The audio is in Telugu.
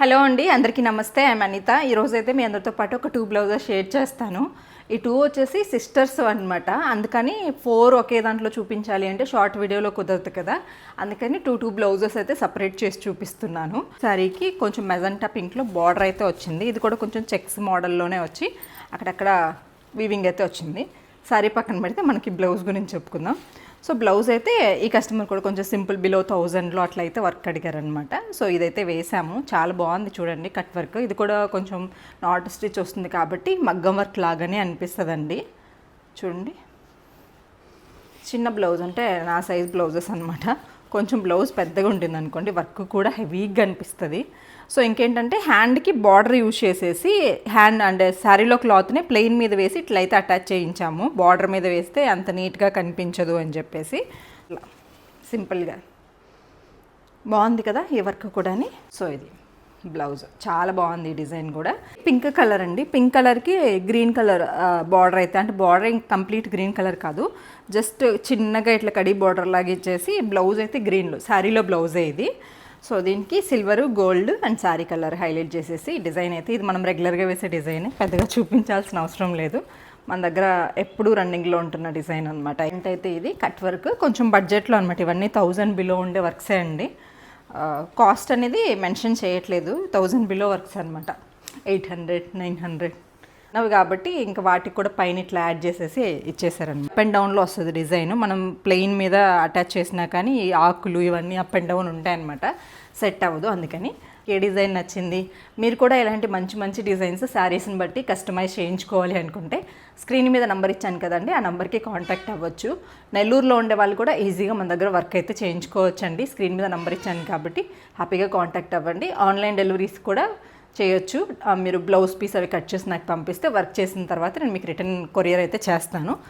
హలో అండి, అందరికీ నమస్తే. ఐఎమ్ అనిత. ఈరోజైతే మీ అందరితో పాటు ఒక 2 బ్లౌజెస్ షేర్ చేస్తాను. ఈ 2 వచ్చేసి సిస్టర్స్ అనమాట. అందుకని 4 ఒకే దాంట్లో చూపించాలి అంటే షార్ట్ వీడియోలో కుదరదు కదా, అందుకని 2 బ్లౌజెస్ అయితే సపరేట్ చేసి చూపిస్తున్నాను. శారీకి కొంచెం మెజంటా పింక్లో బార్డర్ అయితే వచ్చింది. ఇది కూడా కొంచెం చెక్స్ మోడల్లోనే వచ్చి అక్కడక్కడ వీవింగ్ అయితే వచ్చింది. శారీ పక్కన పెడితే మనకి బ్లౌజ్ గురించి చెప్పుకుందాం. సో బ్లౌజ్ అయితే ఈ కస్టమర్ కూడా కొంచెం సింపుల్ బిలో 1000లో అట్లా అయితే వర్క్ అడిగారనమాట. సో ఇదైతే వేసాము, చాలా బాగుంది చూడండి కట్ వర్క్. ఇది కూడా కొంచెం నాట్ స్టిచ్ వస్తుంది కాబట్టి మగ్గం వర్క్ లాగానే అనిపిస్తుందండి. చూడండి, చిన్న బ్లౌజ్ అంటే నా సైజ్ బ్లౌజెస్ అనమాట. కొంచెం బ్లౌజ్ పెద్దగా ఉంటుంది అనుకోండి, వర్క్ కూడా హెవీగా అనిపిస్తుంది. సో ఇంకేంటంటే హ్యాండ్కి బార్డర్ యూజ్ చేసేసి హ్యాండ్ అంటే శారీలో క్లాత్ని ప్లెయిన్ మీద వేసి ఇట్లయితే అటాచ్ చేయించాము. బార్డర్ మీద వేస్తే అంత నీట్గా కనిపించదు అని చెప్పేసి ఇట్లా సింపుల్గా బాగుంది కదా ఈ వర్క్ కూడా. సో ఇది బ్లౌజ్ చాలా బాగుంది. ఈ డిజైన్ కూడా పింక్ కలర్ అండి. పింక్ కలర్కి గ్రీన్ కలర్ బార్డర్ అయితే, అంటే బార్డర్ కంప్లీట్ గ్రీన్ కలర్ కాదు, జస్ట్ చిన్నగా ఇట్లా కడి బార్డర్ లాగా ఇచ్చేసి బ్లౌజ్ అయితే గ్రీన్లో, శారీలో బ్లౌజే ఇది. సో దీనికి silver, gold and sari colour highlight చేసేసి డిజైన్ అయితే ఇది మనం రెగ్యులర్గా వేసే డిజైన్, పెద్దగా చూపించాల్సిన అవసరం లేదు. మన దగ్గర ఎప్పుడూ రన్నింగ్లో ఉంటున్న డిజైన్ అనమాట. ఏంటైతే ఇది కట్ వర్క్ కొంచెం బడ్జెట్లో అనమాట. ఇవన్నీ 1000 బిలో ఉండే వర్క్సే అండి. కాస్ట్ అనేది మెన్షన్ చేయట్లేదు, 1000 బిలో వర్క్స్ అనమాట. 800, 900 అవి కాబట్టి ఇంకా వాటికి కూడా పైన ఇట్లా యాడ్ చేసేసి ఇచ్చేసారనమాట. అప్ అండ్ డౌన్లో వస్తుంది డిజైన్. మనం ప్లెయిన్ మీద అటాచ్ చేసినా కానీ ఈ ఆకులు ఇవన్నీ అప్ అండ్ డౌన్ ఉంటాయన్నమాట, సెట్ అవ్వదు. అందుకని ఏ డిజైన్ నచ్చింది, మీరు కూడా ఇలాంటి మంచి మంచి డిజైన్స్ శారీస్ని బట్టి కస్టమైజ్ చేయించుకోవాలి అనుకుంటే స్క్రీన్ మీద నెంబర్ ఇచ్చాను కదండి, ఆ నెంబర్కి కాంటాక్ట్ అవ్వచ్చు. నెల్లూరులో ఉండే వాళ్ళు కూడా ఈజీగా మన దగ్గర వర్క్ అయితే చేయించుకోవచ్చు అండి. స్క్రీన్ మీద నెంబర్ ఇచ్చాను కాబట్టి హ్యాపీగా కాంటాక్ట్ అవ్వండి. ఆన్లైన్ డెలివరీస్ కూడా చేయొచ్చు. మీరు బ్లౌజ్ పీస్ అవి కట్ చేసి నాకు పంపిస్తే వర్క్ చేసిన తర్వాత నేను మీకు రిటర్న్ కొరియర్ అయితే చేస్తాను.